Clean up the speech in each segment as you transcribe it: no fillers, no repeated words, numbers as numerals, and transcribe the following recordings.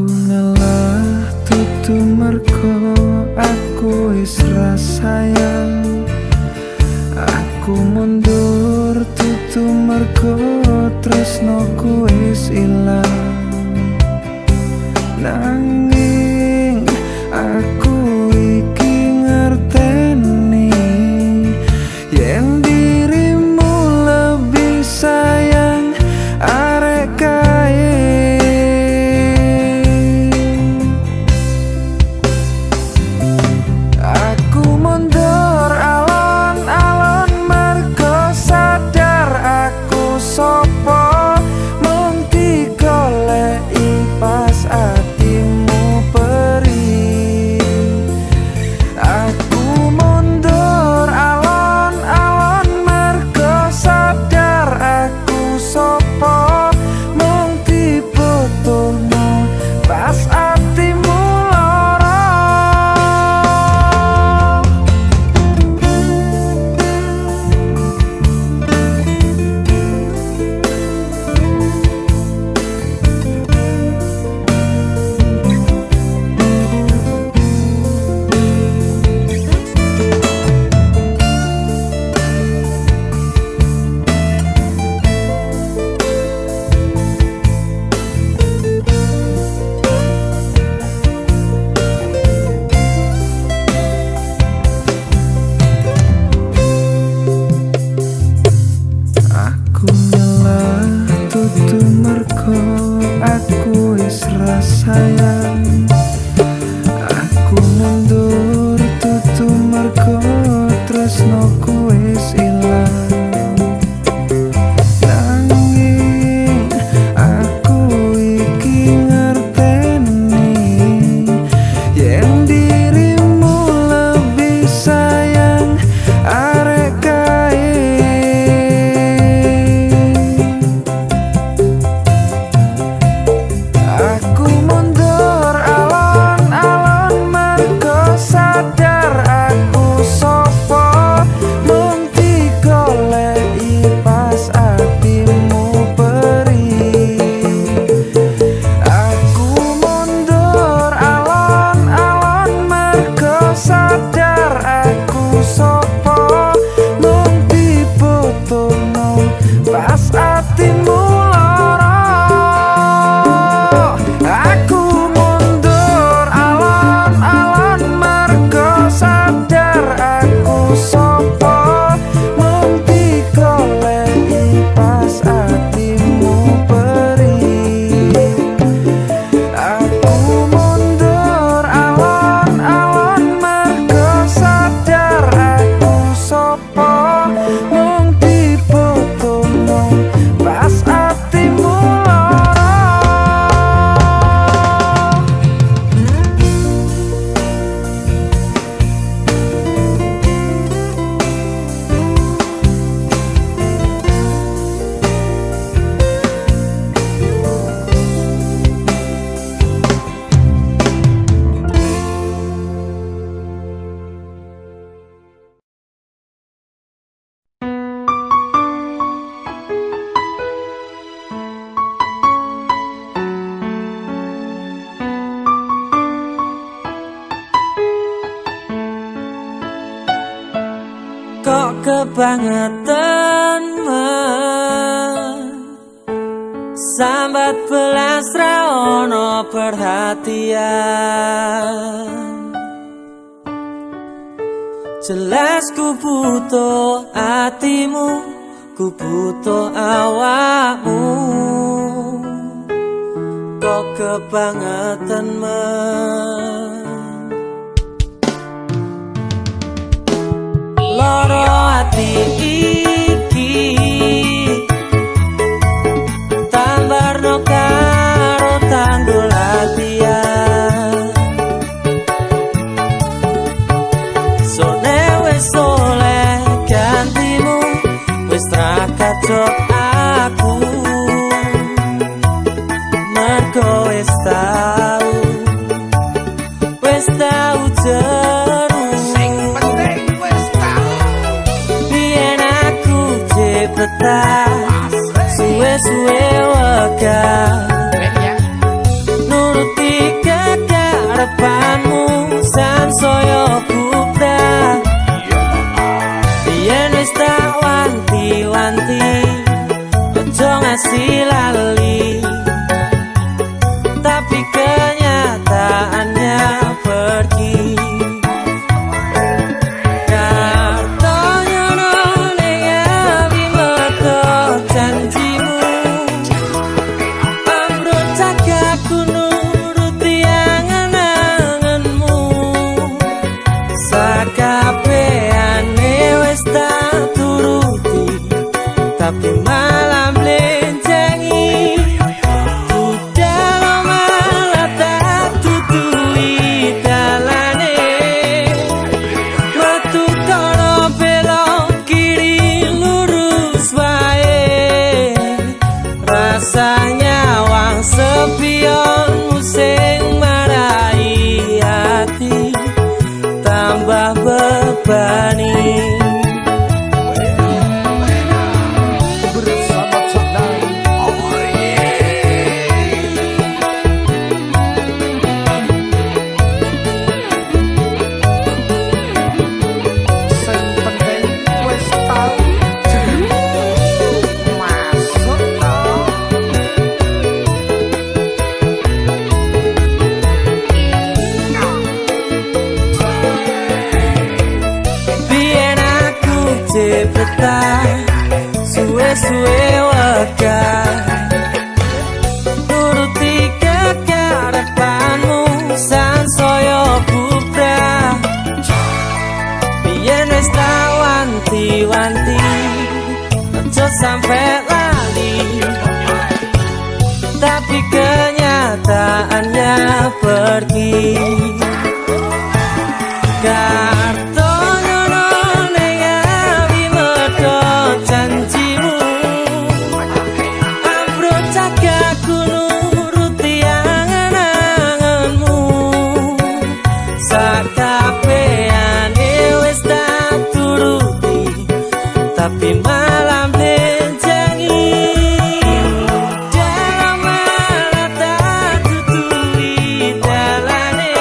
Aku ngalah tutu merko aku wis ra sayang. Aku mundur tutu merko tresnoku wis ilang. Nanging aku iki ngerteni yen dirimu lebih sayang arek kae. Aku mundur alon-alon mergo sadar aku sopo mung digoleki pas atimu perih. Aku mundur alon-alon mergo sadar aku sopo mung dibutuhno pas atimu lara. Aku nyelah tutu merko aku wis ra sayang. Aku mundur tutu merko tresnoku wis ilang. Nanging aku iki ngerteni yen dirimu lebih sayang arek kae. Aku mundur alon-alon mergo sadar aku sopo mung digoleki pas atimu perih. Aku mundur alon-alon mergo sadar aku sopo mung dibutuhno pas atimu lara. Aku mundur alon-alon mergo sadar aku sopo mung digoleki pas atimu perih. Aku mundur alon-alon mergo sadar aku sopo mung dibutuhno pas atimu lara. Kok kebangetan sambat belas ra ono perhatian. Jelas ku butuh hatimu, ku butuh awakmu. Kok kebangetan loro ati iki tambarno karo tanggul latihan. Sone wis oleh gantimu, wis ra kacok aku mergo wis tau jeru. Biyen aku tapi malam blencengi. Budal malah tak tutui dalane, metu kono belok kiri lurus wae. Rasanya wang sepionmu sing marai hati, tambah bebani. Suwe-suwe wegah nuruti kekarepanmu sansaya bubrah. Biyen wis tak wanti-wanti aja sampe lali, tapi kenyataannya pergi. Tapi malam blencengi, dalam malah tak tutui dalane,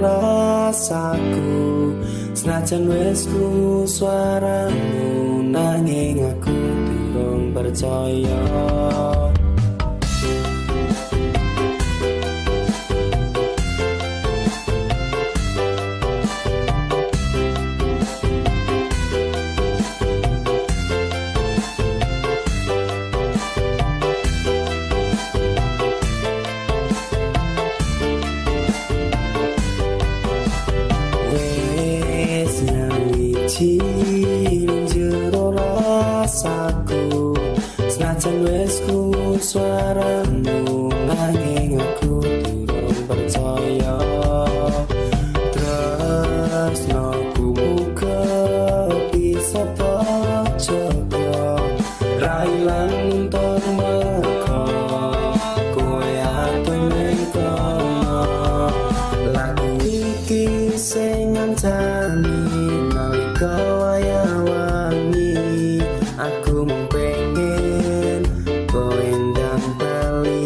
rasaku senajan wis krungu suaramu nanging aku durung percaya. Jero rasaku senajan wis krungu suaramu nanging aku durung percaya. Tresnoku muga bisa tak jaga ra ilang entuk meko kowe atuh ning kono. Lagu iki sing ngancani kawayawangi aku mung pengen kowe ndang bali.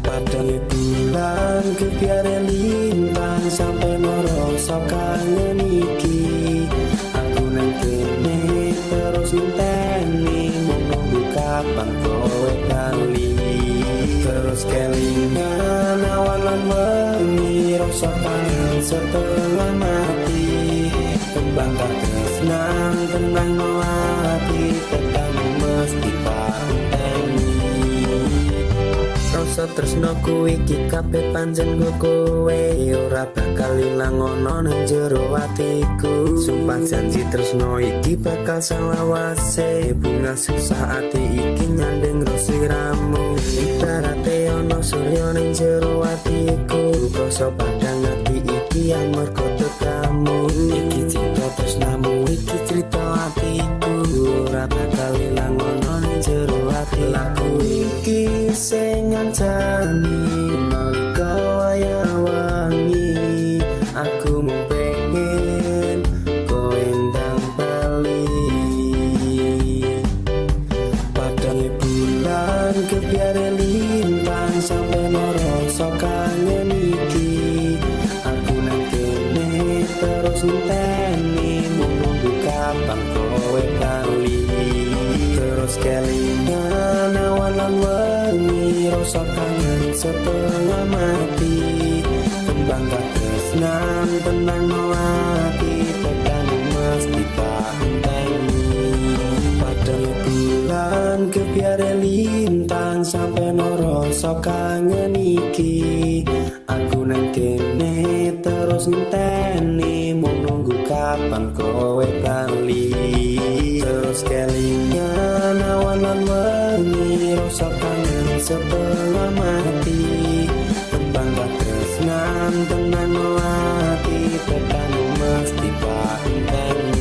Padahal bulan kebiare lintang sampai ngerasa kangen iki. Aku nang kene terus ngenteni mung nunggu kapan kowe bali. Terus kelingan awan lan wengi rasa kangen setengah mati. Kembang tak tresnang tenang no hati tetamu mesti panteni. Rasa tresnoku iki kabeh pancen nggo kowe ora bakal ilang ono nang jero atiku. Sumpah janji tresno iki bakal salawase bunga susah ati iki nyandeng rosiramu. Ibarate ono surya ning jero atiku koso padang ati iki yang mergo kamu. Iki cinta tresnamu iki cerita atiku ora bakal ilang ono ning jero ati. Lagu iki sing ngancani nalika wayawangi aku mung pengen kowe ndang bali. Padahal bulan kebiare lintang sampai ngerasa kangen iki. Aku nang kene terus ngenteni mung nunggu kapan kowe bali. Terus kelingan awan lan wengi rasa kangen setengah mati. Kembang tak tresnan tenang no hati tekan mesti panteni. Padahal bulan kebiare lintang sampai ngerasa kangen iki. Aku nang kene terus ngenteni mung nunggu kapan kowe bali. Terus kelingan awan lan wengi rasa kangen setengah mati. Kembang tak tresnan tenang no hati tekan mesti panteni.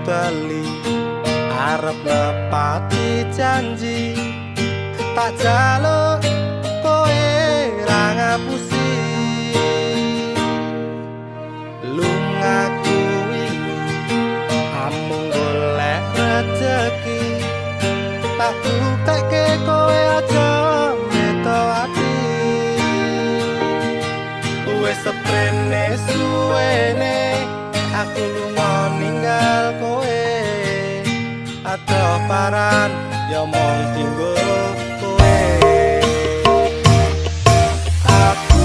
bali arep nepati janji tak jaluk kowe ra ngapusi lungaku iki amung golek rezeki tak bukteke kowe aja meto ati wis seprene suwene aku lunga ninggal kowe adoh paran ya mong tinggo kowe aku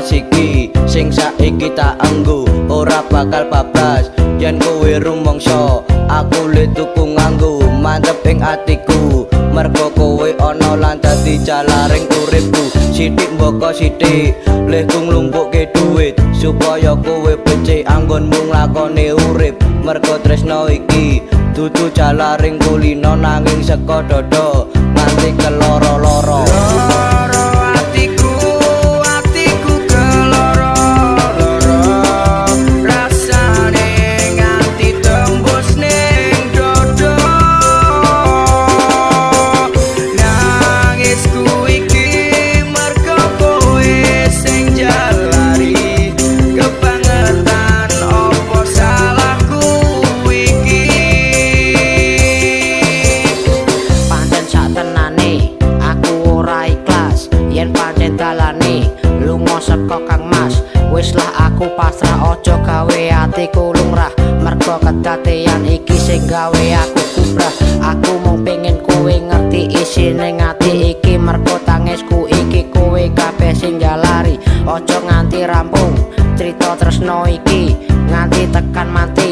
emas iki sing saiki tak enggo ora bakal bablas yen kowe rumangsa aku le tuku nganggo mantep ing atiku mergo kowe ana lan dadi jalaring uripku sithik mboko sithik le nglumpukke dhuwit supaya kowe becik anggonmu nglakoni urip mergo tresno iki dudu jalaring kulino nanging saka dada nganti keloro-loro. Saka Kang Mas wis lah aku pasrah ojo gawe atiku lumrah mergo kedadean iki sing gawe aku kubrah aku mung pengen kowe ngerti isine ati iki mergo tangisku iki kowe kabeh sing jalari ojo nganti rampung crita tresno iki nganti tekan mati